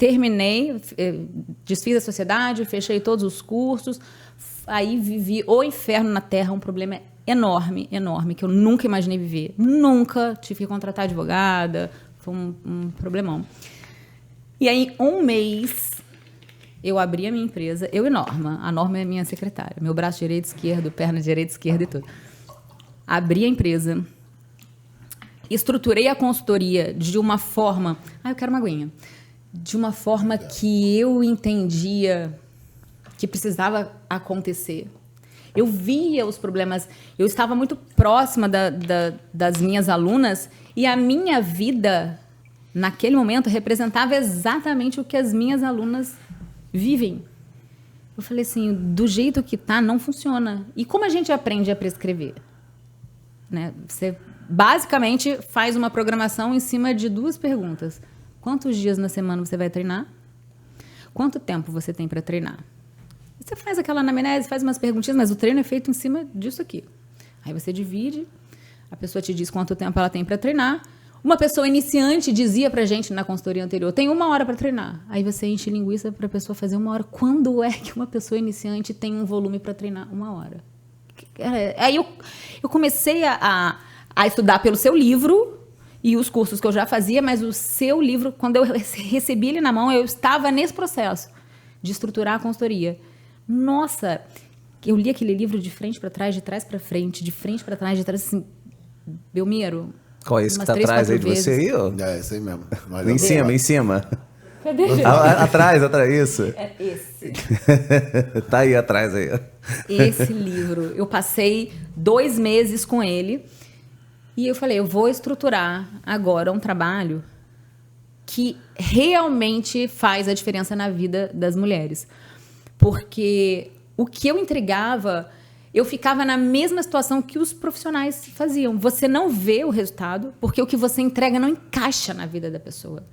terminei, desfiz a sociedade, fechei todos os cursos, aí vivi o inferno na Terra, um problema enorme, enorme, que eu nunca imaginei viver. Nunca tive que contratar advogada, foi um problemão. E aí, um mês, eu abri a minha empresa, eu e Norma. A Norma é minha secretária, meu braço direito, esquerdo, perna direita, esquerda e tudo. Abri a empresa, estruturei a consultoria de uma forma... eu quero uma aguinha. De uma forma que eu entendia que precisava acontecer. Eu via os problemas, eu estava muito próxima das minhas alunas e a minha vida, naquele momento, representava exatamente o que as minhas alunas vivem. Eu falei assim, do jeito que tá, não funciona. E como a gente aprende a prescrever? Né? Você basicamente faz uma programação em cima de 2 perguntas. Quantos dias na semana você vai treinar? Quanto tempo você tem para treinar? Você faz aquela anamnese, faz umas perguntinhas, mas o treino é feito em cima disso aqui. Aí você divide, a pessoa te diz quanto tempo ela tem para treinar. Uma pessoa iniciante dizia pra gente na consultoria anterior, tem 1 hora para treinar. Aí você enche linguiça para a pessoa fazer 1 hora. Quando é que uma pessoa iniciante tem um volume para treinar 1 hora? Aí eu comecei a estudar pelo seu livro e os cursos que eu já fazia, mas o seu livro, quando eu recebi ele na mão, eu estava nesse processo de estruturar a consultoria. Nossa, eu li aquele livro de frente para trás, de trás para frente, de frente para trás, de trás, assim, Belmiro. Qual é esse que tá atrás aí de você aí, ó? É esse aí mesmo. Em cima. Cadê? Atrás, isso. É esse. Tá aí atrás aí. Esse livro. Eu passei 2 meses com ele e eu falei, eu vou estruturar agora um trabalho que realmente faz a diferença na vida das mulheres. Porque o que eu entregava, eu ficava na mesma situação que os profissionais faziam. Você não vê o resultado, porque o que você entrega não encaixa na vida da pessoa.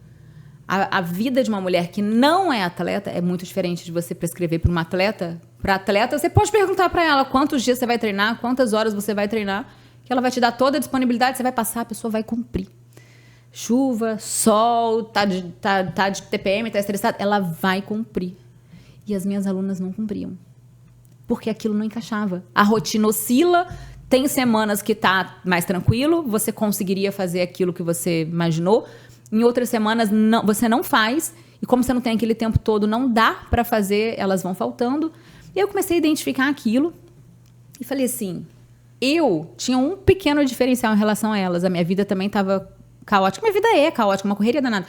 A vida de uma mulher que não é atleta é muito diferente de você prescrever para uma atleta. Para atleta, você pode perguntar para ela quantos dias você vai treinar, quantas horas você vai treinar, que ela vai te dar toda a disponibilidade, você vai passar, a pessoa vai cumprir. Chuva, sol, tá de TPM, tá estressada, ela vai cumprir. E as minhas alunas não cumpriam. Porque aquilo não encaixava. A rotina oscila, tem semanas que tá mais tranquilo, você conseguiria fazer aquilo que você imaginou. Em outras semanas, não, você não faz. E como você não tem aquele tempo todo, não dá para fazer, elas vão faltando. E eu comecei a identificar aquilo. E falei assim, eu tinha um pequeno diferencial em relação a elas. A minha vida também estava caótica. Minha vida é caótica, uma correria danada.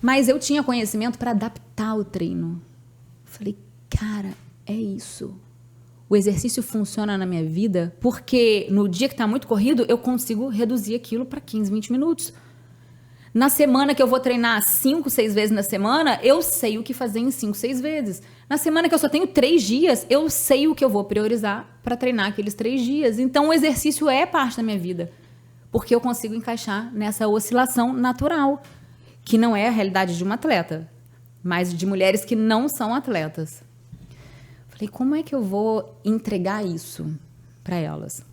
Mas eu tinha conhecimento para adaptar o treino. Falei, cara, é isso. O exercício funciona na minha vida porque no dia que está muito corrido, eu consigo reduzir aquilo para 15, 20 minutos. Na semana que eu vou treinar 5, 6 vezes na semana, eu sei o que fazer em 5, 6 vezes. Na semana que eu só tenho 3 dias, eu sei o que eu vou priorizar para treinar aqueles 3 dias. Então, o exercício é parte da minha vida. Porque eu consigo encaixar nessa oscilação natural, que não é a realidade de uma atleta, mas de mulheres que não são atletas. Falei, como é que eu vou entregar isso para elas?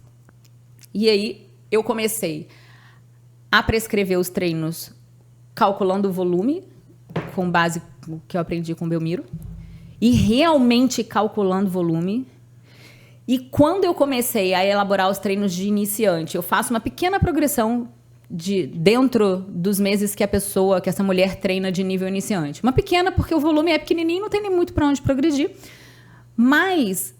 E aí, eu comecei a prescrever os treinos calculando o volume, com base no que eu aprendi com o Belmiro, e realmente calculando o volume. E quando eu comecei a elaborar os treinos de iniciante, eu faço uma pequena progressão dentro dos meses que essa mulher treina de nível iniciante. Uma pequena, porque o volume é pequenininho, não tem nem muito para onde progredir. Mas,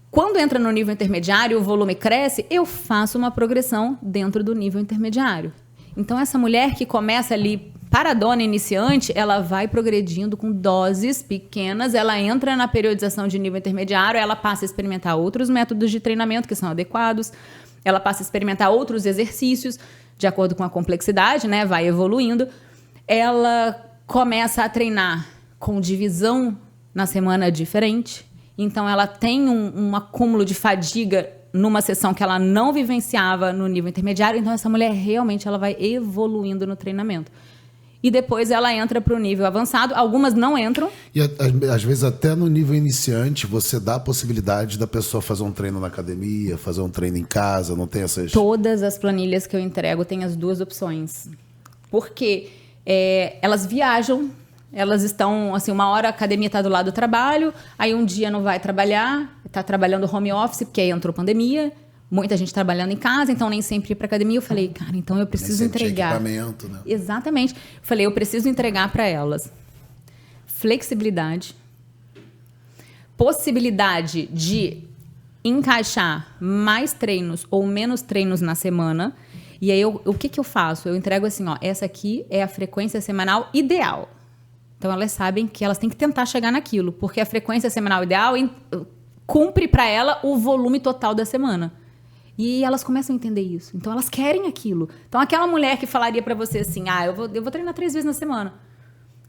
quando entra no nível intermediário, o volume cresce, eu faço uma progressão dentro do nível intermediário. Então, essa mulher que começa ali paradona iniciante, ela vai progredindo com doses pequenas, ela entra na periodização de nível intermediário, ela passa a experimentar outros métodos de treinamento que são adequados, ela passa a experimentar outros exercícios, de acordo com a complexidade, né? Vai evoluindo. Ela começa a treinar com divisão na semana diferente, então ela tem um acúmulo de fadiga numa sessão que ela não vivenciava no nível intermediário, então essa mulher realmente ela vai evoluindo no treinamento. E depois ela entra para o nível avançado, algumas não entram. E às vezes até no nível iniciante você dá a possibilidade da pessoa fazer um treino na academia, fazer um treino em casa, não tem essas... Todas as planilhas que eu entrego têm as 2 opções. Porque elas viajam Elas estão, assim, uma hora a academia está do lado do trabalho, aí um dia não vai trabalhar, está trabalhando home office, porque aí entrou pandemia, muita gente trabalhando em casa, então nem sempre ir para academia. Eu falei, cara, então eu preciso entregar. Equipamento, né? Exatamente. Eu falei, eu preciso entregar para elas flexibilidade, possibilidade de encaixar mais treinos ou menos treinos na semana. E aí, o que eu faço? Eu entrego assim, ó, essa aqui é a frequência semanal ideal. Então, elas sabem que elas têm que tentar chegar naquilo, porque a frequência semanal ideal cumpre para ela o volume total da semana. E elas começam a entender isso. Então, elas querem aquilo. Então, aquela mulher que falaria para você assim, eu vou treinar 3 vezes na semana.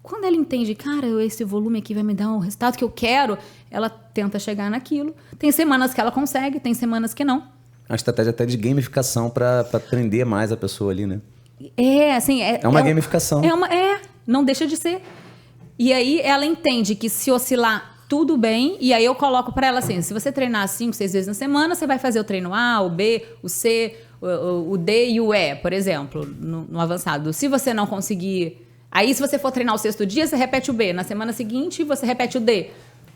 Quando ela entende, cara, esse volume aqui vai me dar o resultado que eu quero, ela tenta chegar naquilo. Tem semanas que ela consegue, tem semanas que não. A estratégia até de gamificação para prender mais a pessoa ali, né? Assim... É uma gamificação. Não deixa de ser. E aí ela entende que se oscilar, tudo bem. E aí eu coloco para ela assim, se você treinar 5, 6 vezes na semana, você vai fazer o treino A, o B, o C, o D e o E, por exemplo, no avançado. Se você não conseguir... Aí se você for treinar o 6º dia, você repete o B. Na semana seguinte, você repete o D.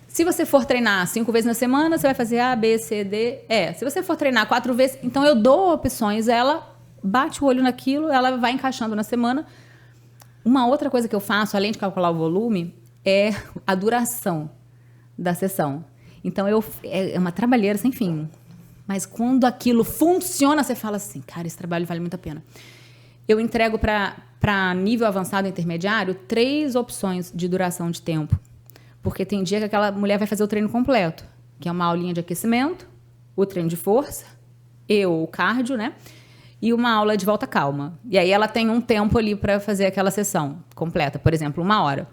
Se você for treinar 5 vezes na semana, você vai fazer A, B, C, D, E. Se você for treinar 4 vezes... Então, eu dou opções, ela bate o olho naquilo, ela vai encaixando na semana. Uma outra coisa que eu faço, além de calcular o volume, é a duração da sessão. Então, é uma trabalheira sem fim. Mas quando aquilo funciona, você fala assim, cara, esse trabalho vale muito a pena. Eu entrego para nível avançado e intermediário 3 opções de duração de tempo. Porque tem dia que aquela mulher vai fazer o treino completo, que é uma aulinha de aquecimento, o treino de força, o cardio, né? E uma aula de volta calma. E aí ela tem um tempo ali para fazer aquela sessão completa, por exemplo, 1 hora.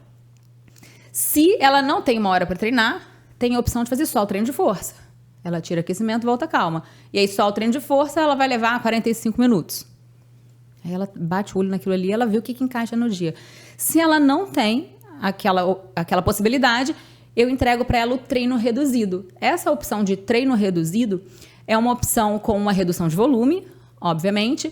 Se ela não tem 1 hora para treinar, tem a opção de fazer só o treino de força. Ela tira aquecimento, volta calma. E aí só o treino de força ela vai levar 45 minutos. Aí ela bate o olho naquilo ali, ela vê o que encaixa no dia. Se ela não tem aquela possibilidade, eu entrego para ela o treino reduzido. Essa opção de treino reduzido é uma opção com uma redução de volume, obviamente,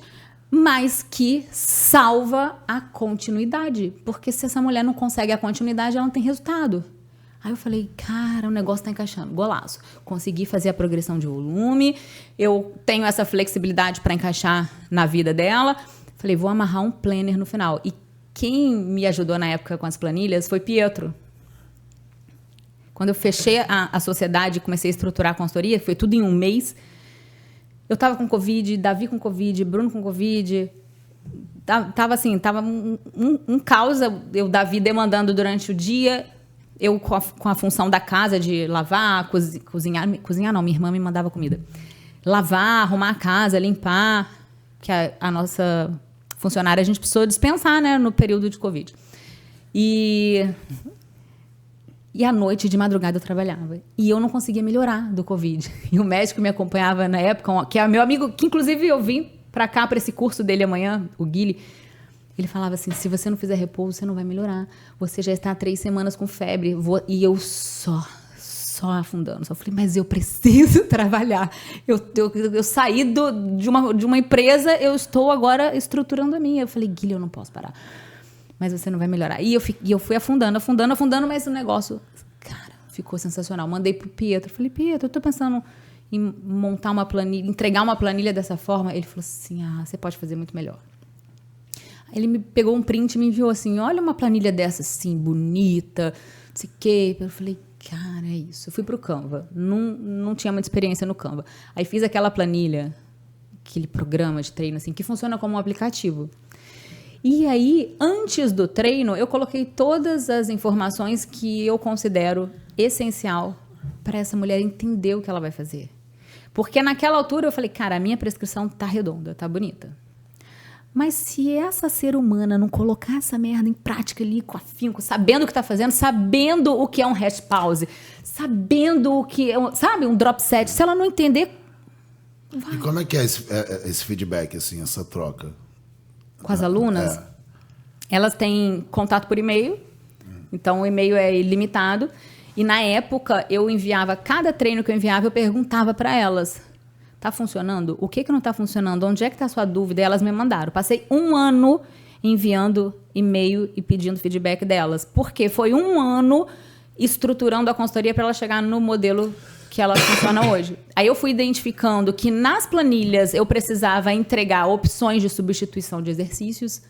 mas que salva a continuidade. Porque se essa mulher não consegue a continuidade, ela não tem resultado. Aí eu falei, cara, o negócio tá encaixando, golaço. Consegui fazer a progressão de volume, eu tenho essa flexibilidade para encaixar na vida dela. Falei, vou amarrar um planner no final. E quem me ajudou na época com as planilhas foi Pietro. Quando eu fechei a sociedade e comecei a estruturar a consultoria, foi tudo em 1 mês. Eu tava com Covid, Davi com Covid, Bruno com Covid. Tava um caos. Eu, Davi, demandando durante o dia. Eu com a função da casa de lavar, cozinhar. Cozinhar não, minha irmã me mandava comida. Lavar, arrumar a casa, limpar. Que a nossa funcionária a gente precisou dispensar, né, no período de Covid. E à noite, de madrugada, eu trabalhava. E eu não conseguia melhorar do Covid. E o médico me acompanhava na época, que é meu amigo, que inclusive eu vim para cá, para esse curso dele amanhã, o Guilherme. Ele falava assim, se você não fizer repouso, você não vai melhorar. Você já está há 3 semanas com febre. E eu só afundando. Só falei, mas eu preciso trabalhar. Eu saí de uma empresa, eu estou agora estruturando a minha. Eu falei, Guilherme, eu não posso parar. Mas você não vai melhorar. E eu fui afundando, mas o negócio, cara, ficou sensacional. Mandei pro Pietro. Falei, Pietro, eu tô pensando em montar uma planilha, entregar uma planilha dessa forma. Ele falou assim, você pode fazer muito melhor. Aí ele me pegou um print e me enviou assim, olha uma planilha dessa assim, bonita, não sei o quê. Eu falei, cara, é isso. Eu fui pro Canva. Não tinha muita experiência no Canva. Aí fiz aquela planilha, aquele programa de treino, assim, que funciona como um aplicativo. E aí, antes do treino, eu coloquei todas as informações que eu considero essencial para essa mulher entender o que ela vai fazer. Porque naquela altura eu falei, cara, a minha prescrição tá redonda, tá bonita. Mas se essa ser humana não colocar essa merda em prática ali, com afinco, sabendo o que está fazendo, sabendo o que é um rest pause, sabendo o que é, sabe, um drop set, se ela não entender... Vai. E como é que é esse feedback, assim, essa troca? Com as alunas? Elas têm contato por e-mail, então o e-mail é ilimitado. E na época, eu enviava, cada treino que eu enviava, eu perguntava para elas... Tá funcionando? O que não tá funcionando? Onde é que tá a sua dúvida? E elas me mandaram. Passei 1 ano enviando e-mail e pedindo feedback delas. Porque foi 1 ano estruturando a consultoria para ela chegar no modelo que ela funciona hoje. Aí eu fui identificando que nas planilhas eu precisava entregar opções de substituição de exercícios.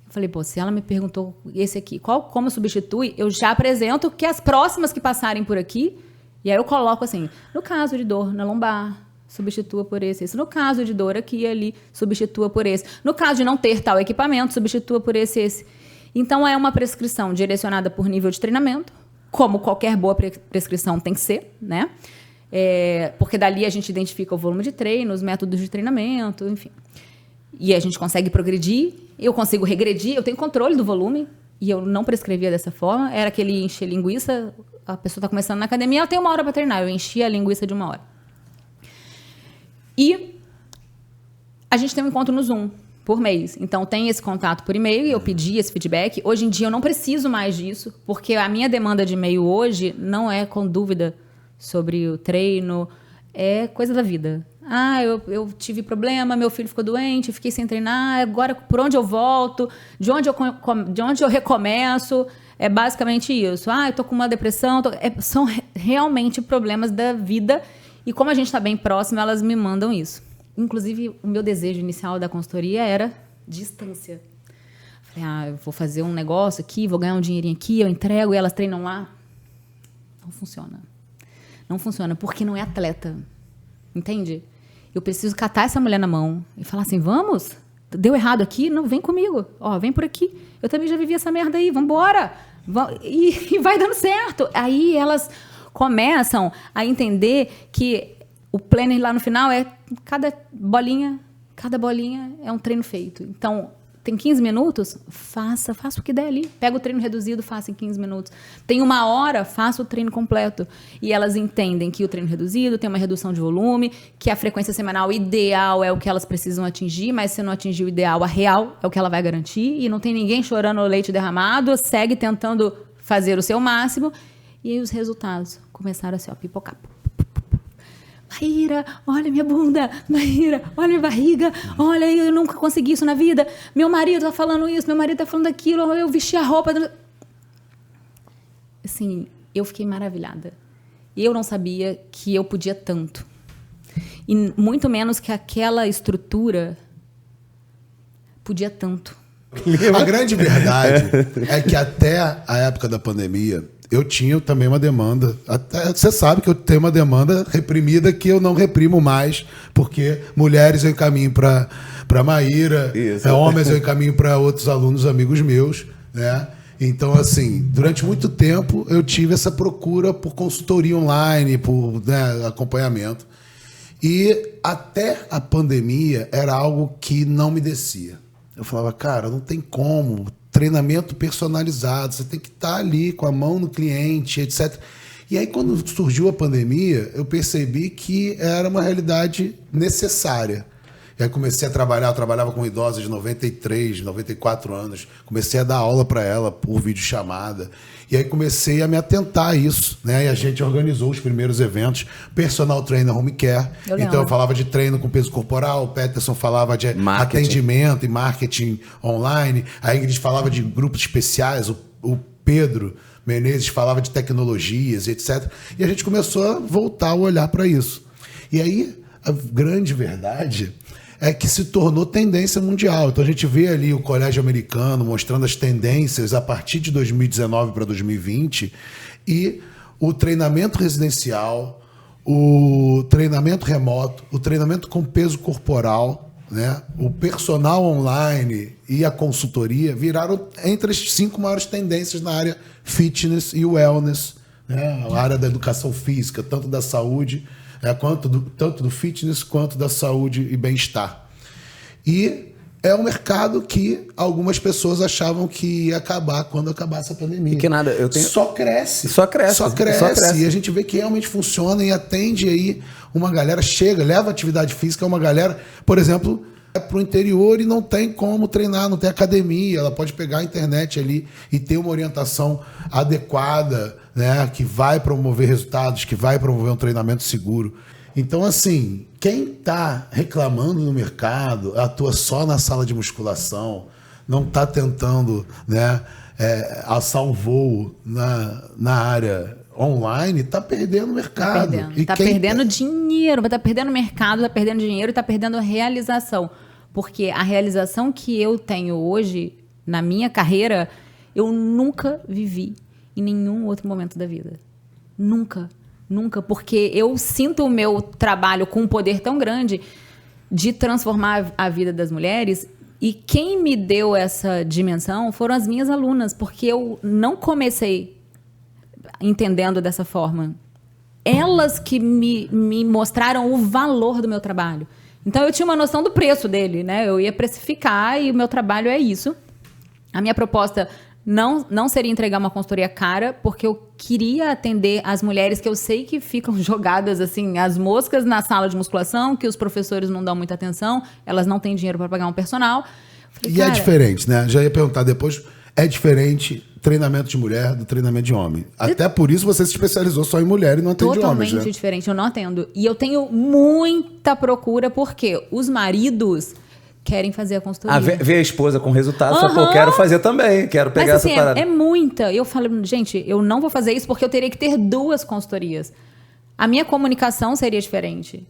Falei, pô, se ela me perguntou esse aqui, como substitui, eu já apresento que as próximas que passarem por aqui, e aí eu coloco assim, no caso de dor na lombar, substitua por esse. No caso de dor aqui e ali, substitua por esse. No caso de não ter tal equipamento, substitua por esse. Então, é uma prescrição direcionada por nível de treinamento, como qualquer boa prescrição tem que ser, né? Porque dali a gente identifica o volume de treino, os métodos de treinamento, enfim. E a gente consegue progredir, eu consigo regredir, eu tenho controle do volume, e eu não prescrevia dessa forma. Era aquele encher linguiça, a pessoa está começando na academia, ela tem 1 hora para treinar, eu enchia a linguiça de 1 hora. E a gente tem um encontro no Zoom por mês. Então, tem esse contato por e-mail e eu pedi esse feedback. Hoje em dia, eu não preciso mais disso, porque a minha demanda de e-mail hoje não é com dúvida sobre o treino, é coisa da vida. Eu tive problema, meu filho ficou doente, fiquei sem treinar, agora por onde eu volto, de onde eu recomeço, é basicamente isso. Eu tô com uma depressão, são realmente problemas da vida, e como a gente está bem próximo, elas me mandam isso. Inclusive, o meu desejo inicial da consultoria era distância. Falei, eu vou fazer um negócio aqui, vou ganhar um dinheirinho aqui, eu entrego e elas treinam lá. Não funciona. Não funciona, porque não é atleta. Entende? Eu preciso catar essa mulher na mão e falar assim, vamos? Deu errado aqui? Não, vem comigo. Vem por aqui. Eu também já vivi essa merda aí, vambora. E vai dando certo. Aí elas começam a entender que o planner lá no final cada bolinha é um treino feito. Então, tem 15 minutos? Faça o que der ali. Pega o treino reduzido, faça em 15 minutos. Tem 1 hora, faça o treino completo. E elas entendem que o treino reduzido tem uma redução de volume, que a frequência semanal ideal é o que elas precisam atingir, mas se não atingir o ideal, a real é o que ela vai garantir. E não tem ninguém chorando o leite derramado, segue tentando fazer o seu máximo. E aí os resultados começaram assim, pipocar. Maíra, olha minha bunda. Maíra, olha minha barriga. Olha, eu nunca consegui isso na vida. Meu marido tá falando isso, meu marido tá falando aquilo. Eu vesti a roupa. Assim, eu fiquei maravilhada. Eu não sabia que eu podia tanto. E muito menos que aquela estrutura podia tanto. A grande verdade é que até a época da pandemia, eu tinha também uma demanda. Você sabe que eu tenho uma demanda reprimida que eu não reprimo mais, porque mulheres eu encaminho para Maíra, homens eu encaminho para outros alunos, amigos meus, né? Então, assim, durante muito tempo eu tive essa procura por consultoria online, por acompanhamento. E até a pandemia era algo que não me descia. Eu falava, cara, não tem como. Treinamento personalizado, você tem que estar ali com a mão no cliente, etc. E aí, quando surgiu a pandemia, eu percebi que era uma realidade necessária. E aí comecei a trabalhar, eu trabalhava com idosas de 93, 94 anos, comecei a dar aula para ela por videochamada. E aí comecei a me atentar a isso, né? E a gente organizou os primeiros eventos, Personal Trainer Home Care. Então eu falava de treino com peso corporal, o Peterson falava de atendimento e marketing online, a Ingrid falava de grupos especiais, o Pedro Menezes falava de tecnologias, etc. E a gente começou a voltar a olhar para isso. E aí, a grande verdade é que se tornou tendência mundial. Então a gente vê ali o Colégio Americano mostrando as tendências a partir de 2019 para 2020 e o treinamento residencial, o treinamento remoto, o treinamento com peso corporal, né? O personal online e a consultoria viraram entre as 5 maiores tendências na área fitness e wellness, né? A área da educação física, tanto da saúde, tanto do fitness quanto da saúde e bem-estar. E é um mercado que algumas pessoas achavam que ia acabar quando acabasse a pandemia. Que nada, Só cresce. E a gente vê que realmente funciona e atende aí uma galera, leva atividade física a uma galera, por exemplo, para o interior e não tem como treinar, não tem academia, ela pode pegar a internet ali e ter uma orientação adequada, né, que vai promover resultados, que vai promover um treinamento seguro. Então, assim, quem está reclamando no mercado, atua só na sala de musculação, não está tentando, né, alçar um voo na área online, está perdendo o mercado. Está perdendo dinheiro, está perdendo mercado, está perdendo dinheiro e está perdendo realização. Porque a realização que eu tenho hoje, na minha carreira, eu nunca vivi em nenhum outro momento da vida. Nunca. Porque eu sinto o meu trabalho com um poder tão grande de transformar a vida das mulheres. E quem me deu essa dimensão foram as minhas alunas, porque eu não comecei entendendo dessa forma. Elas que me mostraram o valor do meu trabalho. Então, eu tinha uma noção do preço dele, né? Eu ia precificar e o meu trabalho é isso. A minha proposta não seria entregar uma consultoria cara, porque eu queria atender as mulheres que eu sei que ficam jogadas, assim, as moscas na sala de musculação, que os professores não dão muita atenção, elas não têm dinheiro para pagar um personal. Falei, é diferente, né? Já ia perguntar depois, é diferente treinamento de mulher do treinamento de homem. Até por isso você se especializou só em mulher e não atende homens, né? Totalmente diferente, eu não atendo. E eu tenho muita procura, porque os maridos querem fazer a consultoria. Vê a esposa com resultado, só que eu quero fazer também, quero pegar essa parada. É muita. Eu falo, gente, eu não vou fazer isso porque eu teria que ter 2 consultorias. A minha comunicação seria diferente.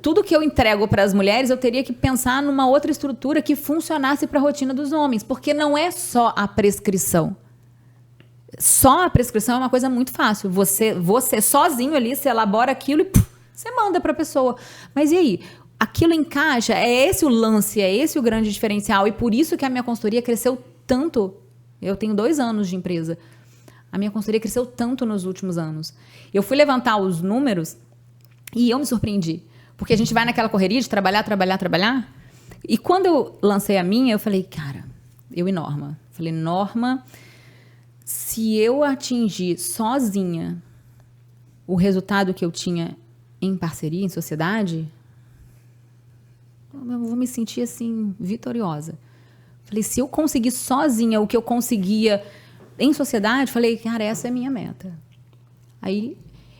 Tudo que eu entrego para as mulheres, eu teria que pensar numa outra estrutura que funcionasse para a rotina dos homens, porque não é só a prescrição. Só a prescrição é uma coisa muito fácil. Você sozinho ali, você elabora aquilo e você manda para a pessoa. Mas e aí? Aquilo encaixa? É esse o lance, é esse o grande diferencial. E por isso que a minha consultoria cresceu tanto. Eu tenho 2 anos de empresa. A minha consultoria cresceu tanto nos últimos anos. Eu fui levantar os números e eu me surpreendi. Porque a gente vai naquela correria de trabalhar. E quando eu lancei a minha, eu falei, cara, eu e Norma. Falei, Norma, se eu atingir sozinha o resultado que eu tinha em parceria, em sociedade, eu vou me sentir assim, vitoriosa. Falei, se eu conseguir sozinha o que eu conseguia em sociedade, falei, cara, essa é a minha meta. Aí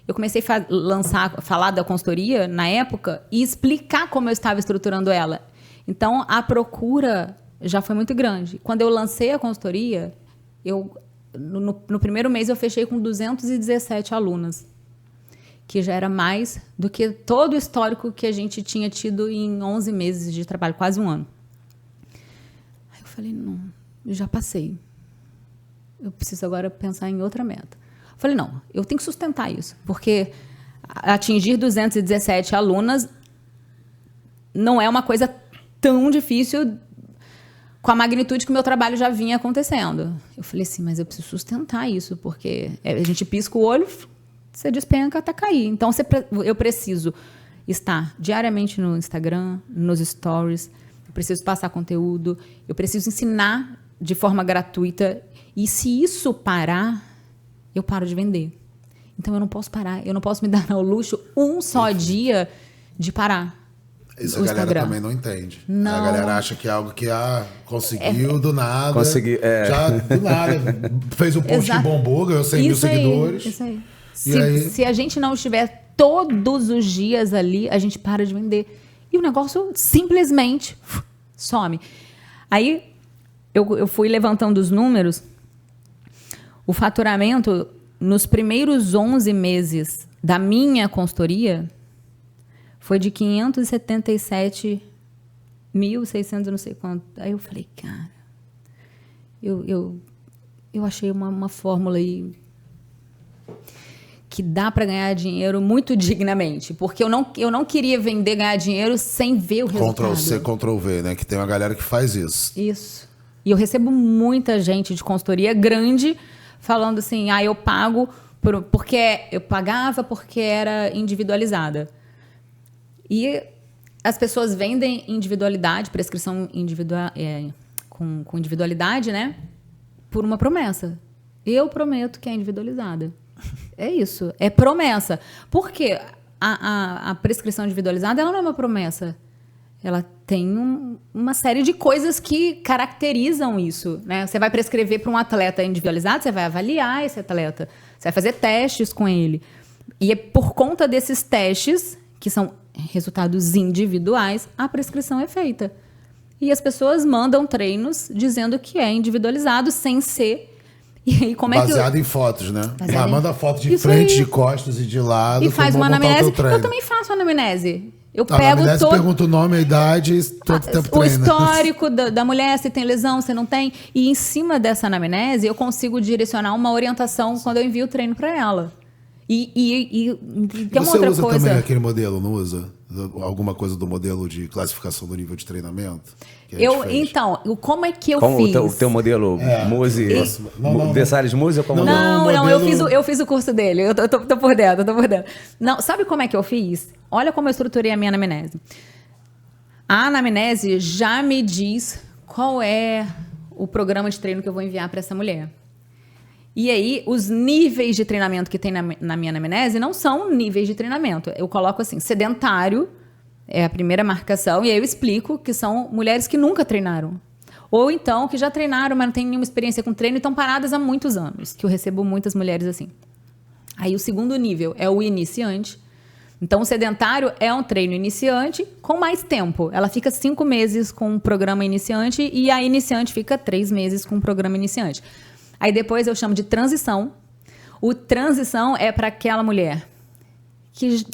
eu comecei a falar da consultoria na época e explicar como eu estava estruturando ela. Então, a procura já foi muito grande. Quando eu lancei a consultoria, no primeiro mês eu fechei com 217 alunas, que já era mais do que todo o histórico que a gente tinha tido em 11 meses de trabalho, quase um ano. Aí eu falei, não, eu já passei. Eu preciso agora pensar em outra meta. Eu falei, não, eu tenho que sustentar isso, porque atingir 217 alunas não é uma coisa tão difícil com a magnitude que o meu trabalho já vinha acontecendo. Eu falei assim, mas eu preciso sustentar isso, porque a gente pisca o olho, você despenca até cair. Então, eu preciso estar diariamente no Instagram, nos stories, eu preciso passar conteúdo, eu preciso ensinar de forma gratuita. E se isso parar, eu paro de vender. Então, eu não posso parar. Eu não posso me dar ao luxo um só dia de parar. Isso a galera também não entende. Não. A galera acha que é algo que conseguiu do nada. Já do nada. Fez um post que bombou, ganhou 100 mil seguidores. Isso aí. Se a gente não estiver todos os dias ali, a gente para de vender. E o negócio simplesmente some. Aí eu fui levantando os números. O faturamento nos primeiros 11 meses da minha consultoria foi de 577.600, não sei quanto. Aí eu falei, cara, eu achei uma fórmula aí que dá para ganhar dinheiro muito dignamente. Porque eu não queria ganhar dinheiro sem ver o resultado. Ctrl-C, Ctrl-V, né? Que tem uma galera que faz isso. Isso. E eu recebo muita gente de consultoria grande falando assim, eu pago porque eu pagava porque era individualizada. E as pessoas vendem individualidade, prescrição individual, com individualidade, né? Por uma promessa. Eu prometo que é individualizada. É isso, é promessa. Porque a prescrição individualizada, ela não é uma promessa. Ela tem uma série de coisas que caracterizam isso, né? Você vai prescrever para um atleta individualizado, você vai avaliar esse atleta, você vai fazer testes com ele. E é por conta desses testes, que são resultados individuais, a prescrição é feita. E as pessoas mandam treinos dizendo que é individualizado, sem ser. E aí, como Baseado em fotos, né? Baseado em- Manda foto de Isso frente, aí. de costas e de lado. E faz uma montar o teu anamnese. treino. Eu também faço anamnese. Eu A pego anamnese todo pergunta o nome, a idade e todo tempo o treina. histórico da mulher, se tem lesão, se não tem. E em cima dessa anamnese, eu consigo direcionar uma orientação quando eu envio o treino para ela. E tem uma Você outra usa coisa. também aquele modelo, não usa? Alguma coisa do modelo de classificação do nível de treinamento? Que a gente fez? Então, como é que eu Como fiz? o teu modelo Muse, Não. Versalhes Muse ou como Não, modelo- eu fiz o curso dele. Eu tô por dentro, tô por dentro. Não, sabe como é que eu fiz? Olha como eu estruturei a minha anamnese. A anamnese já me diz qual é o programa de treino que eu vou enviar para essa mulher. E aí, os níveis de treinamento que tem na minha anamnese não são níveis de treinamento. Eu coloco assim, sedentário é a primeira marcação, e aí eu explico que são mulheres que nunca treinaram. Ou então, que já treinaram, mas não têm nenhuma experiência com treino e estão paradas há muitos anos, que eu recebo muitas mulheres assim. Aí o segundo nível é o iniciante. Então, o sedentário é um treino iniciante com mais tempo. Ela fica 5 meses com um programa iniciante e a iniciante fica 3 meses com um programa iniciante. Aí depois eu chamo de transição. O transição é para aquela mulher que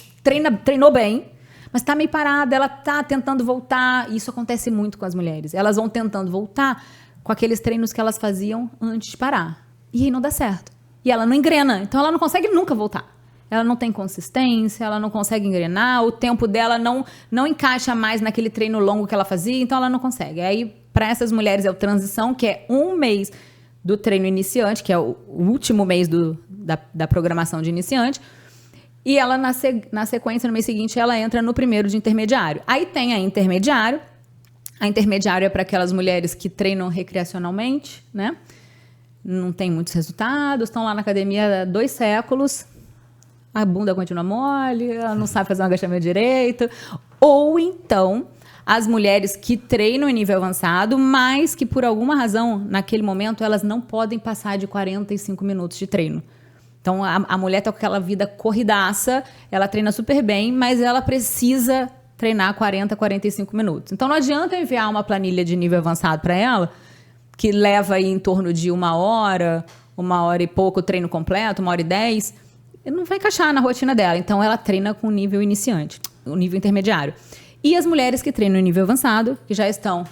treinou bem, mas está meio parada, ela está tentando voltar. E isso acontece muito com as mulheres. Elas vão tentando voltar com aqueles treinos que elas faziam antes de parar. E aí não dá certo. E ela não engrena, então ela não consegue nunca voltar. Ela não tem consistência, ela não consegue engrenar, o tempo dela não encaixa mais naquele treino longo que ela fazia, então ela não consegue. Aí, para essas mulheres, é o transição, que é 1 mês do treino iniciante, que é o último mês da programação de iniciante, e ela, na sequência, no mês seguinte, ela entra no primeiro de intermediário. Aí tem a intermediário. A intermediário é para aquelas mulheres que treinam recreacionalmente, né? Não tem muitos resultados, estão lá na academia há 2 séculos, a bunda continua mole, ela não sabe fazer um agachamento direito. Ou então, as mulheres que treinam em nível avançado, mas que por alguma razão, naquele momento, elas não podem passar de 45 minutos de treino. Então, a mulher está com aquela vida corridaça, ela treina super bem, mas ela precisa treinar 40, 45 minutos. Então, não adianta enviar uma planilha de nível avançado para ela, que leva aí em torno de 1 hora, 1 hora e pouco o treino completo, 1h10, não vai encaixar na rotina dela. Então, ela treina com o nível iniciante, o nível intermediário. E as mulheres que treinam em nível avançado, que já estão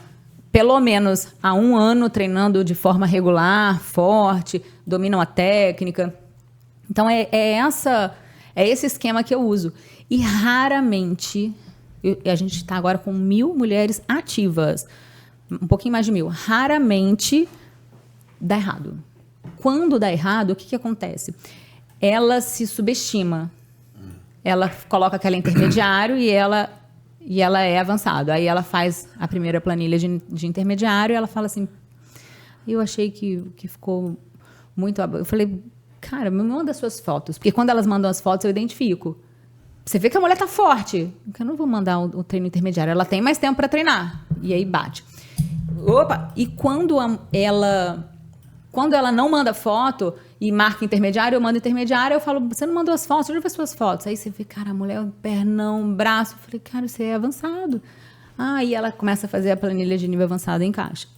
pelo menos há 1 ano treinando de forma regular, forte, dominam a técnica. Então, é esse esquema que eu uso. E raramente, a gente está agora com 1.000 mulheres ativas, um pouquinho mais de 1.000, raramente dá errado. Quando dá errado, o que acontece? Ela se subestima. Ela coloca aquela intermediário e ela é avançado. Aí ela faz a primeira planilha de intermediário e ela fala assim, eu achei que ficou muito... Eu falei, cara, me manda suas fotos. Porque quando elas mandam as fotos, eu identifico. Você vê que a mulher tá forte. Eu não vou mandar o treino intermediário. Ela tem mais tempo para treinar. E aí bate. Opa! E quando ela não manda foto e marca intermediário, eu mando intermediário, eu falo, você não mandou as fotos? Onde vai suas fotos? Aí você vê, cara, a mulher, pernão, braço. Eu falei, cara, você é avançado. Aí ela começa a fazer a planilha de nível avançado em caixa.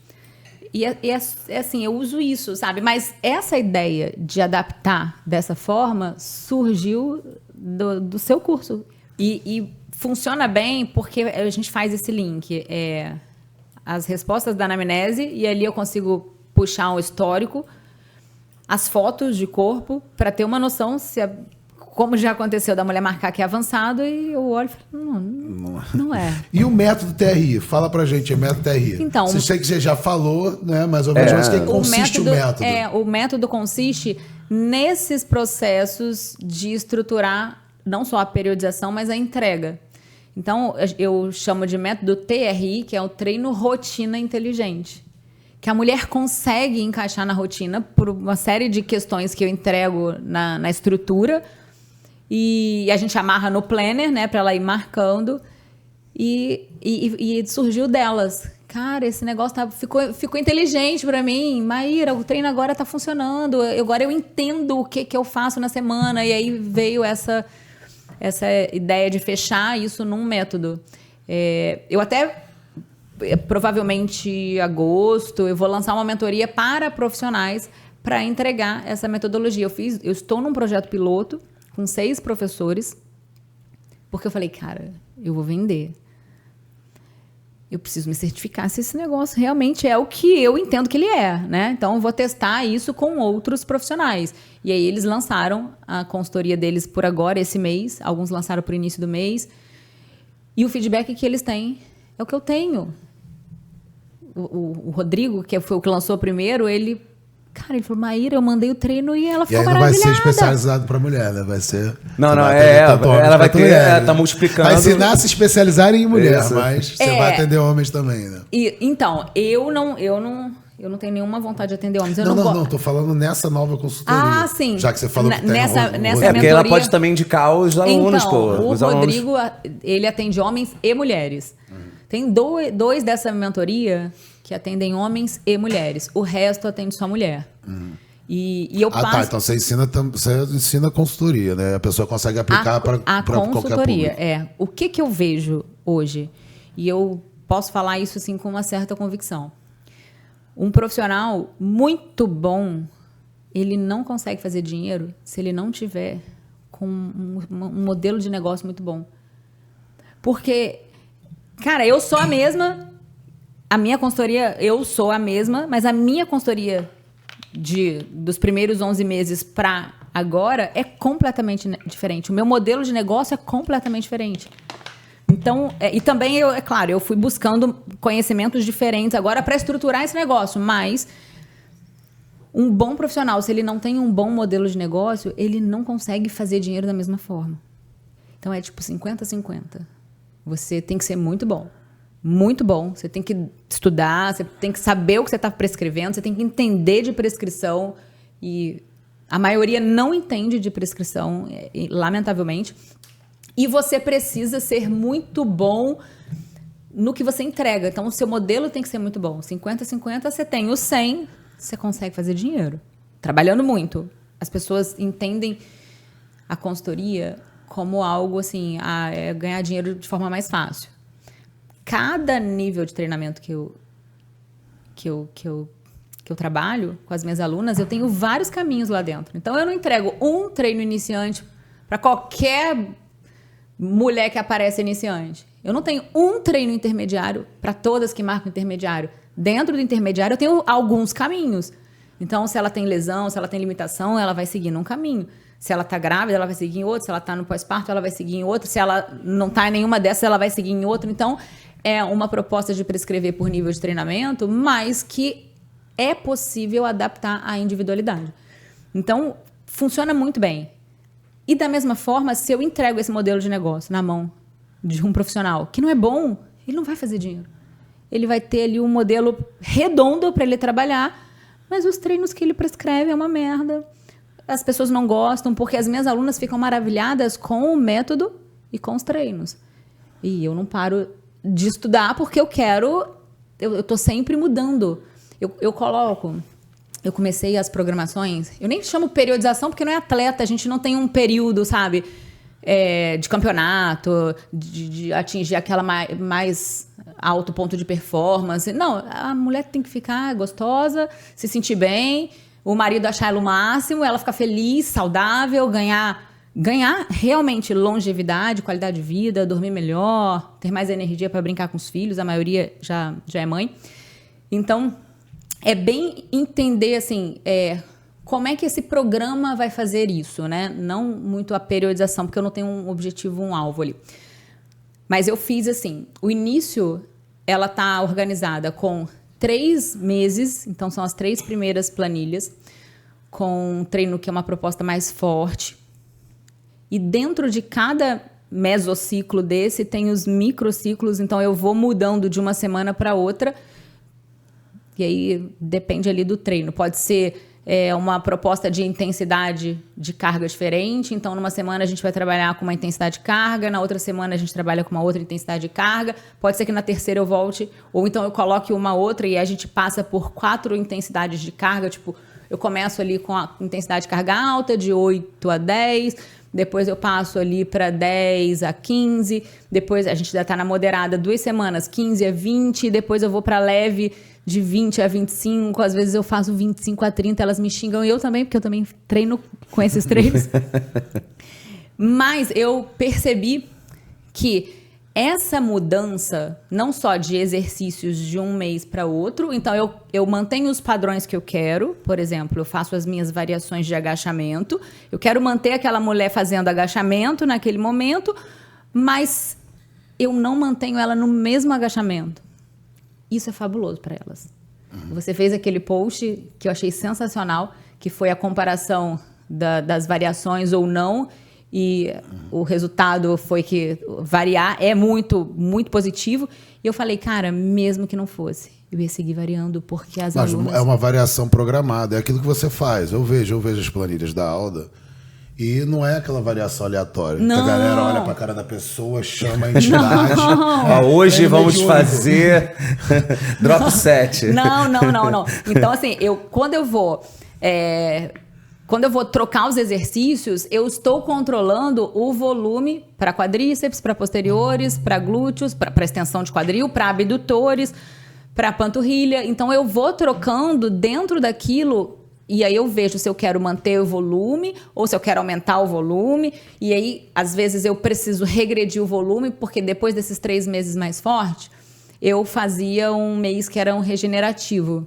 E é assim, eu uso isso, sabe? Mas essa ideia de adaptar dessa forma surgiu do seu curso. E funciona bem porque a gente faz esse link. As respostas da anamnese, e ali eu consigo puxar um histórico, as fotos de corpo, para ter uma noção como já aconteceu da mulher marcar que é avançado, e eu olho e falo, não é. E o método TRI? Fala pra gente, o método TRI. Então, sei que você já falou, né? Mas eu vejo que consiste o método. O método consiste nesses processos de estruturar não só a periodização, mas a entrega. Então, eu chamo de método TRI, que é o treino rotina inteligente. Que a mulher consegue encaixar na rotina por uma série de questões que eu entrego na estrutura. E a gente amarra no planner, né, para ela ir marcando. E surgiu delas. Cara, esse negócio ficou inteligente para mim. Maíra, o treino agora tá funcionando. Agora eu entendo o que eu faço na semana. E aí veio essa ideia de fechar isso num método. Eu até provavelmente agosto, eu vou lançar uma mentoria para profissionais para entregar essa metodologia. Eu estou num projeto piloto com 6 professores, porque eu falei, cara, eu vou vender. Eu preciso me certificar se esse negócio realmente é o que eu entendo que ele é, né? Então, eu vou testar isso com outros profissionais. E aí, eles lançaram a consultoria deles por agora, esse mês. Alguns lançaram para o início do mês. E o feedback que eles têm é o que eu tenho. O Rodrigo, que foi o que lançou primeiro, ele falou, Maíra, eu mandei o treino e ela ficou maravilhada. E aí não vai ser especializado para mulher, né? Vai ser... Não, ela vai ter, tá multiplicando. Vai ensinar a se especializar em mulher, Isso. mas você vai atender homens também, né? Então, eu não tenho nenhuma vontade de atender homens. Não, tô falando nessa nova consultoria. Sim. Já que você falou que tem nessa porque ela pode também indicar os alunos, então, os Rodrigo, ele atende homens e mulheres. Tem dois dessa mentoria que atendem homens e mulheres. O resto atende só mulher. E eu passo... tá. Então você ensina consultoria, né? A pessoa consegue aplicar para qualquer consultoria, público. O que eu vejo hoje? E eu posso falar isso assim com uma certa convicção. Um profissional muito bom, ele não consegue fazer dinheiro se ele não tiver com um modelo de negócio muito bom. Porque, cara, eu sou a mesma... A minha consultoria, eu sou a mesma, mas a minha consultoria dos primeiros 11 meses para agora é completamente diferente. O meu modelo de negócio é completamente diferente. Então, e também, é claro, eu fui buscando conhecimentos diferentes agora para estruturar esse negócio, mas um bom profissional, se ele não tem um bom modelo de negócio, ele não consegue fazer dinheiro da mesma forma. Então, é tipo 50-50. Você tem que ser muito bom. Muito bom. Você tem que estudar, você tem que saber o que você está prescrevendo, você tem que entender de prescrição. E a maioria não entende de prescrição, lamentavelmente. E você precisa ser muito bom no que você entrega. Então, o seu modelo tem que ser muito bom. 50-50, você tem o 100, você consegue fazer dinheiro. Trabalhando muito. As pessoas entendem a consultoria como algo assim, ganhar dinheiro de forma mais fácil. Cada nível de treinamento que eu trabalho com as minhas alunas, eu tenho vários caminhos lá dentro. Então, eu não entrego um treino iniciante para qualquer mulher que aparece iniciante. Eu não tenho um treino intermediário para todas que marcam intermediário. Dentro do intermediário, eu tenho alguns caminhos. Então, se ela tem lesão, se ela tem limitação, ela vai seguir num caminho. Se ela está grávida, ela vai seguir em outro. Se ela está no pós-parto, ela vai seguir em outro. Se ela não está em nenhuma dessas, ela vai seguir em outro. Então, é uma proposta de prescrever por nível de treinamento, mas que é possível adaptar à individualidade. Então, funciona muito bem. E da mesma forma, se eu entrego esse modelo de negócio na mão de um profissional que não é bom, ele não vai fazer dinheiro. Ele vai ter ali um modelo redondo para ele trabalhar, mas os treinos que ele prescreve é uma merda. As pessoas não gostam, porque as minhas alunas ficam maravilhadas com o método e com os treinos. E eu não paro de estudar porque eu estou sempre mudando. Eu comecei as programações, eu nem chamo periodização porque não é atleta, a gente não tem um período, sabe, de campeonato, de atingir aquela mais alto ponto de performance. Não, a mulher tem que ficar gostosa, se sentir bem, o marido achar ela o máximo, ela ficar feliz, saudável, ganhar realmente longevidade, qualidade de vida, dormir melhor, ter mais energia para brincar com os filhos, a maioria já é mãe. Então, é bem entender, assim, como é que esse programa vai fazer isso, né? Não muito a periodização, porque eu não tenho um objetivo, um alvo ali. Mas eu fiz, assim, o início, ela está organizada com 3 meses, então são as 3 primeiras planilhas, com um treino que é uma proposta mais forte. E dentro de cada mesociclo desse, tem os microciclos, então eu vou mudando de uma semana para outra. E aí depende ali do treino. Pode ser uma proposta de intensidade de carga diferente. Então, numa semana a gente vai trabalhar com uma intensidade de carga, na outra semana a gente trabalha com uma outra intensidade de carga. Pode ser que na terceira eu volte, ou então eu coloque uma outra e a gente passa por 4 intensidades de carga. Tipo, eu começo ali com a intensidade de carga alta, de 8 a 10, depois eu passo ali para 10 a 15, depois a gente já tá na moderada 2 semanas, 15 a 20, depois eu vou para leve de 20 a 25, às vezes eu faço 25 a 30, elas me xingam, e eu também, porque eu também treino com esses treinos. Mas eu percebi que essa mudança, não só de exercícios de um mês para outro, então eu mantenho os padrões que eu quero, por exemplo, eu faço as minhas variações de agachamento, eu quero manter aquela mulher fazendo agachamento naquele momento, mas eu não mantenho ela no mesmo agachamento. Isso é fabuloso para elas. Você fez aquele post que eu achei sensacional, que foi a comparação das variações ou não, e o resultado foi que variar é muito, muito positivo. E eu falei, cara, mesmo que não fosse, eu ia seguir variando, porque as alunas... É uma variação programada, é aquilo que você faz. Eu vejo as planilhas da Alda e não é aquela variação aleatória. Não. A galera olha pra cara da pessoa, chama a entidade. Hoje vamos fazer drop set. Não. Então, assim, quando eu vou trocar os exercícios, eu estou controlando o volume para quadríceps, para posteriores, para glúteos, para extensão de quadril, para abdutores, para panturrilha. Então, eu vou trocando dentro daquilo, e aí eu vejo se eu quero manter o volume ou se eu quero aumentar o volume. E aí, às vezes, eu preciso regredir o volume, porque depois desses 3 meses mais forte, eu fazia um mês que era um regenerativo.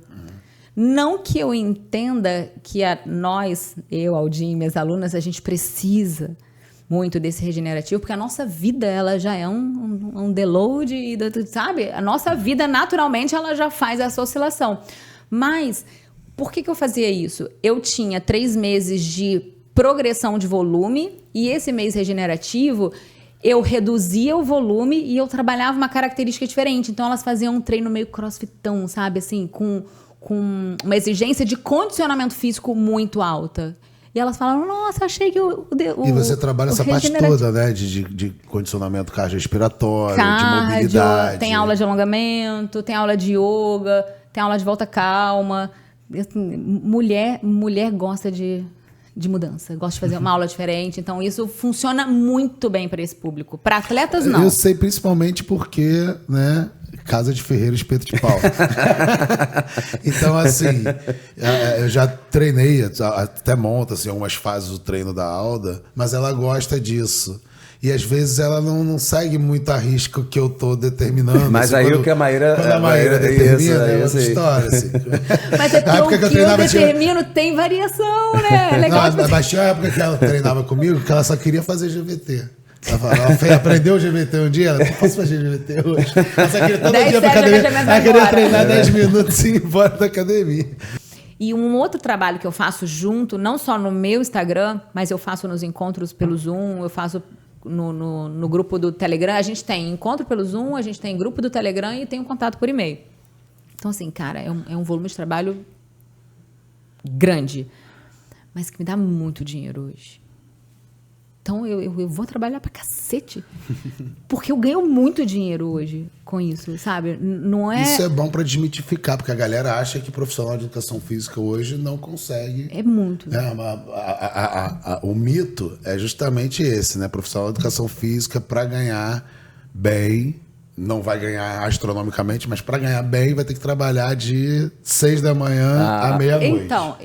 Não que eu entenda que nós, eu, Aldinho e minhas alunas, a gente precisa muito desse regenerativo, porque a nossa vida, ela já é um deload, sabe? A nossa vida, naturalmente, ela já faz essa oscilação. Mas, por que eu fazia isso? Eu tinha 3 meses de progressão de volume, e esse mês regenerativo, eu reduzia o volume e eu trabalhava uma característica diferente. Então, elas faziam um treino meio crossfitão, sabe? Assim, com uma exigência de condicionamento físico muito alta. E elas falaram, nossa, achei que E você trabalha essa parte toda, né? De condicionamento cardiorrespiratório, de mobilidade. Tem aula de alongamento, tem aula de yoga, tem aula de volta calma. Assim, mulher gosta de mudança, gosta de fazer uma aula diferente. Então, isso funciona muito bem para esse público. Para atletas, não. Eu sei principalmente porque, né? Casa de ferreiro, espeto de pau. Então, assim, eu já treinei, até monta assim, algumas fases do treino da Alda, mas ela gosta disso. E às vezes ela não segue muito a risco que eu tô determinando. Mas assim, aí o que a Maíra... Quando a Maíra determina, é outra isso história. Assim. Mas é porque o que eu determino tem variação, né? É legal. Mas tinha uma época que ela treinava comigo que ela só queria fazer GVT. Ela aprendeu o GVT um dia, ela posso fazer GVT hoje. Ela só queria todo dia pra academia. Ela queria treinar 10 minutos e ir embora da academia. E um outro trabalho que eu faço junto, não só no meu Instagram, mas eu faço nos encontros pelo Zoom, eu faço no grupo do Telegram. A gente tem encontro pelo Zoom, a gente tem grupo do Telegram e tem um contato por e-mail. Então, assim, cara, é um volume de trabalho grande, mas que me dá muito dinheiro hoje. Então, eu vou trabalhar pra cacete. Porque eu ganho muito dinheiro hoje com isso, sabe? Não é... Isso é bom pra desmitificar, porque a galera acha que profissional de educação física hoje não consegue... É muito. O mito é justamente esse, né? Profissional de educação física, para ganhar bem, não vai ganhar astronomicamente, mas para ganhar bem vai ter que trabalhar de 6 da manhã à meia-noite. Então,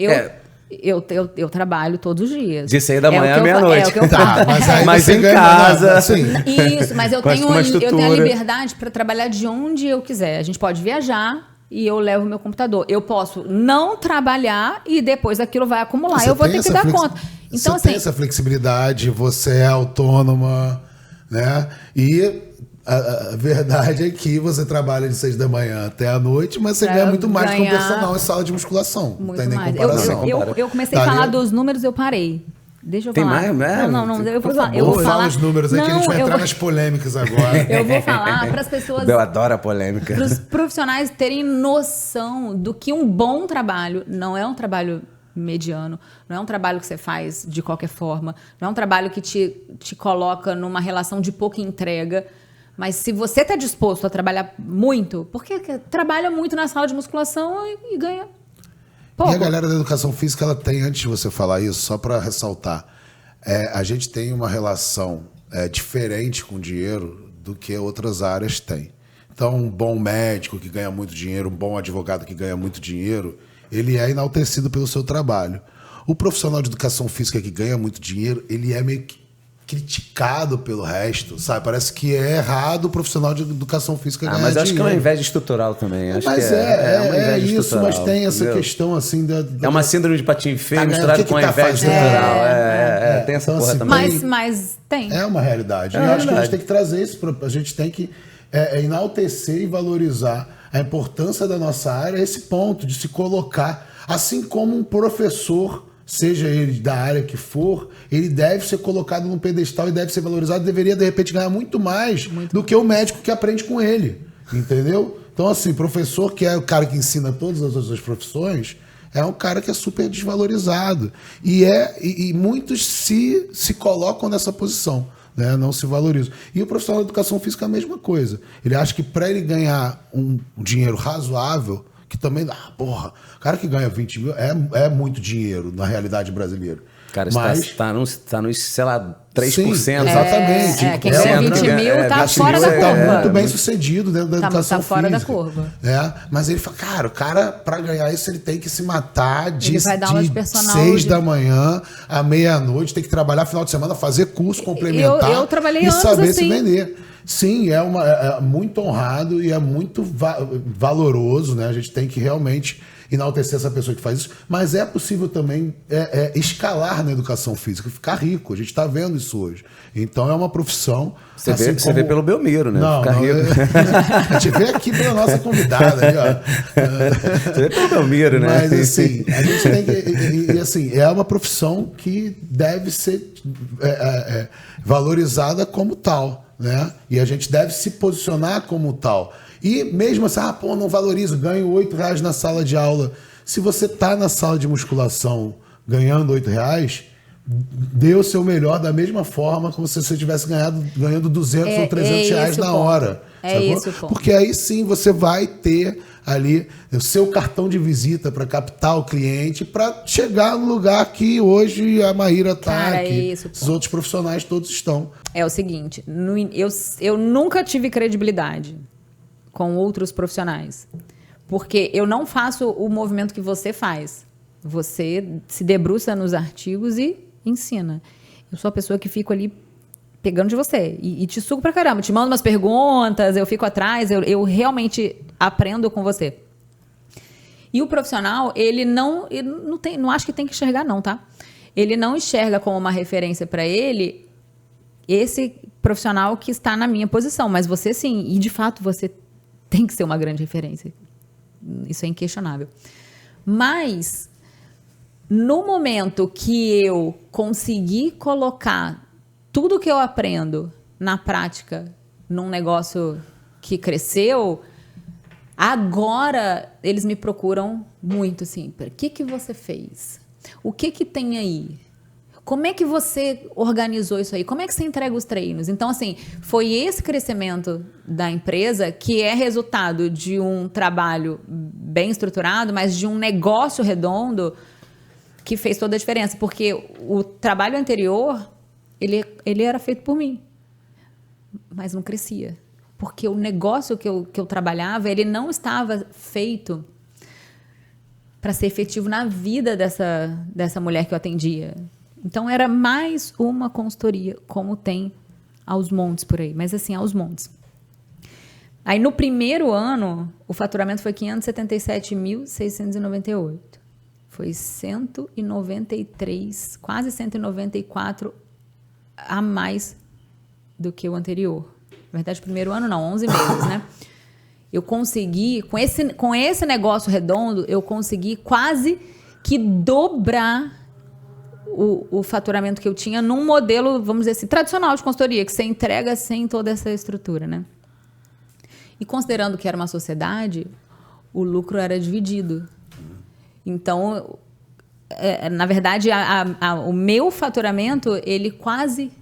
eu trabalho todos os dias. De 6 da manhã à meia-noite. É o que eu faço. Mas em casa. Isso, mas eu tenho a liberdade para trabalhar de onde eu quiser. A gente pode viajar e eu levo meu computador. Eu posso não trabalhar e depois aquilo vai acumular. Eu vou ter que dar conta. Então, você tem essa flexibilidade, você é autônoma, né? E a verdade é que você trabalha de 6 da manhã até a noite, mas você ganha muito mais que um personal em sala de musculação. Não tem nem comparação. Eu comecei a falar dos números, eu parei. Deixa eu tem falar. Mais? Não, eu vou falar. Eu vou falar. Fala os números aqui, a gente vai entrar nas polêmicas agora. Eu vou falar para as pessoas... Eu adoro a polêmica. Para os profissionais terem noção do que um bom trabalho não é um trabalho mediano, não é um trabalho que você faz de qualquer forma, não é um trabalho que te coloca numa relação de pouca entrega. Mas se você está disposto a trabalhar muito, porque trabalha muito na sala de musculação e ganha pouco. E a galera da educação física, ela tem, antes de você falar isso, só para ressaltar, a gente tem uma relação diferente com o dinheiro do que outras áreas têm. Então, um bom médico que ganha muito dinheiro, um bom advogado que ganha muito dinheiro, ele é enaltecido pelo seu trabalho. O profissional de educação física que ganha muito dinheiro, ele é meio que criticado pelo resto, sabe? Parece que é errado o profissional de educação física ganhar dinheiro. Mas acho que é uma inveja estrutural também. Acho mas que uma inveja isso, estrutural, mas tem essa entendeu? questão assim É uma síndrome de patinho feio Tá, misturada com a inveja estrutural. Tem essa Então, porra assim, também. Mas tem. É uma realidade. É Eu uma acho que a gente realidade. tem que trazer isso, a gente tem que enaltecer e valorizar a importância da nossa área a esse ponto de se colocar, assim como um professor, seja ele da área que for, ele deve ser colocado num pedestal e deve ser valorizado, deveria de repente ganhar muito mais do que o médico que aprende com ele, entendeu? Então assim, professor, que é o cara que ensina todas as outras profissões, é um cara que é super desvalorizado e muitos se colocam nessa posição, né? Não se valorizam. E o profissional de educação física é a mesma coisa. Ele acha que para ele ganhar um dinheiro razoável, que também, porra, o cara que ganha 20 mil é muito dinheiro na realidade brasileira. Cara, mas está nos, sei lá, 3%. Sim, exatamente. Quem ganha 20 mil tá fora da Tá curva. muito bem sucedido dentro da educação Tá fora da física. curva. Mas ele fala, cara, o cara, pra ganhar isso, ele tem que se matar de vai dar aula de personal 6 da manhã à meia-noite, tem que trabalhar final de semana, fazer curso complementar eu trabalhei e anos saber assim. se vender. Sim, é muito honrado e é muito valoroso, né? A gente tem que realmente enaltecer essa pessoa que faz isso, mas é possível também escalar na educação física, ficar rico. A gente está vendo isso hoje. Então é uma profissão. Você vê pelo Belmiro, né? Não, ficar rico. a gente vê aqui pela nossa convidada. Ali, ó. Você vê pelo Belmiro, né? Mas assim, a gente tem que. E assim, é uma profissão que deve ser valorizada como tal, né? E a gente deve se posicionar como tal. E mesmo assim, não valorizo, ganho R$8 na sala de aula. Se você está na sala de musculação ganhando R$8, dê o seu melhor da mesma forma como se você estivesse ganhando 200 ou 300 reais na hora. Esse o ponto. Porque aí sim você vai ter ali o seu cartão de visita para captar o cliente, para chegar no lugar que hoje a Maíra está, que os outros profissionais todos estão. É o seguinte, eu nunca tive credibilidade com outros profissionais, porque eu não faço o movimento que você faz. Você se debruça nos artigos e ensina. Eu sou a pessoa que fico ali pegando de você e te sugo pra caramba, te mando umas perguntas, eu fico atrás, eu realmente aprendo com você. E o profissional, ele não acho que tem que enxergar não, tá? Ele não enxerga como uma referência para ele esse profissional que está na minha posição, mas você sim, e de fato você tem que ser uma grande referência. Isso é inquestionável. Mas, no momento que eu consegui colocar tudo que eu aprendo na prática num negócio que cresceu, agora eles me procuram muito, assim, o que você fez? O que tem aí? Como é que você organizou isso aí? Como é que você entrega os treinos? Então, assim, foi esse crescimento da empresa que é resultado de um trabalho bem estruturado, mas de um negócio redondo que fez toda a diferença. Porque o trabalho anterior, ele era feito por mim, mas não crescia. Porque o negócio que eu trabalhava, ele não estava feito para ser efetivo na vida dessa mulher que eu atendia. Então, era mais uma consultoria, como tem aos montes por aí. Mas, assim, aos montes. Aí, no primeiro ano, o faturamento foi 577.698. Foi 193, quase 194 a mais do que o anterior. Na verdade, o primeiro ano não, 11 meses, né? Eu consegui, com esse negócio redondo, eu consegui quase que dobrar o faturamento que eu tinha num modelo, vamos dizer assim, tradicional de consultoria, que você entrega sem toda essa estrutura, né? E considerando que era uma sociedade, o lucro era dividido. Então, na verdade, o meu faturamento, ele quase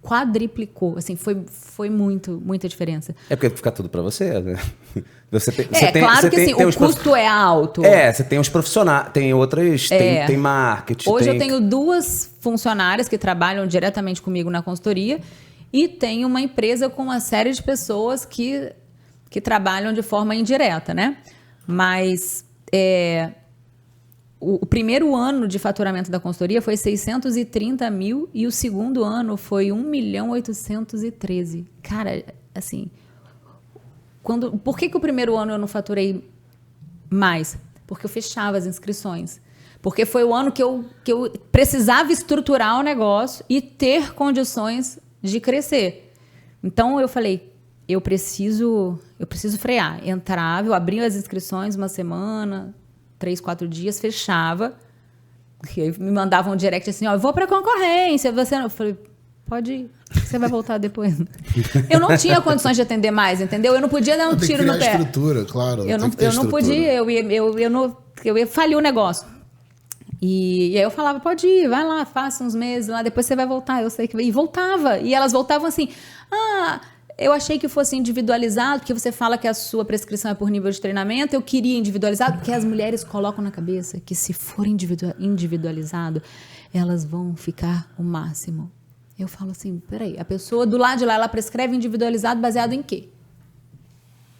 quadriplicou. Assim, foi muita diferença. É porque fica tudo para você, né? Claro que assim, o custo é alto. Você tem os profissionais, tem outras, tem marketing. Hoje eu tenho 2 funcionárias que trabalham diretamente comigo na consultoria e tenho uma empresa com uma série de pessoas que trabalham de forma indireta, né? Mas o primeiro ano de faturamento da consultoria foi 630 mil e o segundo ano foi 1.813.000. Cara, assim... Por que o primeiro ano eu não faturei mais? Porque eu fechava as inscrições. Porque foi o ano que eu precisava estruturar o negócio e ter condições de crescer. Então, eu falei, eu preciso frear. Entrava, eu abria as inscrições uma semana, 3, 4 dias, fechava. E aí me mandavam um direct assim, eu vou para concorrência. Eu falei, pode ir. Você vai voltar depois. Eu não tinha condições de atender mais, entendeu? Eu não podia dar um tiro no pé. Estrutura, claro. Eu não podia, eu ia falir o negócio. E aí eu falava, pode ir, vai lá, faça uns meses lá, depois você vai voltar, eu sei que... E voltava. E elas voltavam assim, eu achei que fosse individualizado, porque você fala que a sua prescrição é por nível de treinamento, eu queria individualizado, porque as mulheres colocam na cabeça que se for individualizado, elas vão ficar o máximo. Eu falo assim, peraí, a pessoa do lado de lá, ela prescreve individualizado baseado em quê?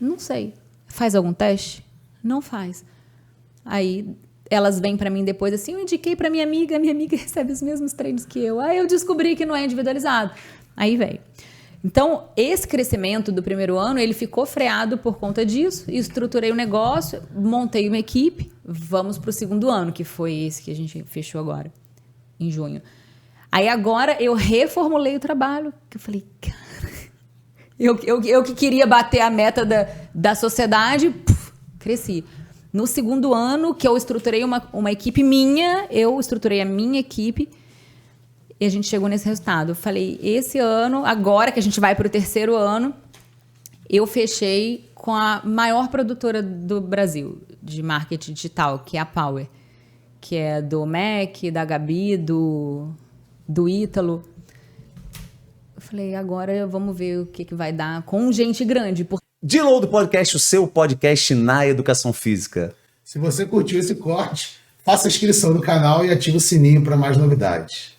Não sei. Faz algum teste? Não faz. Aí elas vêm para mim depois assim, eu indiquei para minha amiga recebe os mesmos treinos que eu. Aí eu descobri que não é individualizado. Aí veio. Então, esse crescimento do primeiro ano, ele ficou freado por conta disso, estruturei o negócio, montei uma equipe, vamos para o segundo ano, que foi esse que a gente fechou agora, em junho. Aí agora eu reformulei o trabalho, que eu falei, cara, eu que queria bater a meta da sociedade, cresci. No segundo ano, que eu estruturei uma equipe minha, eu estruturei a minha equipe e a gente chegou nesse resultado. Eu falei, esse ano, agora que a gente vai para o terceiro ano, eu fechei com a maior produtora do Brasil de marketing digital, que é a Power, que é do Mac, da Gabi, do Ítalo. Eu falei, agora vamos ver o que vai dar com gente grande. Download Podcast, o seu podcast na educação física. Se você curtiu esse corte, faça a inscrição no canal e ative o sininho para mais novidades.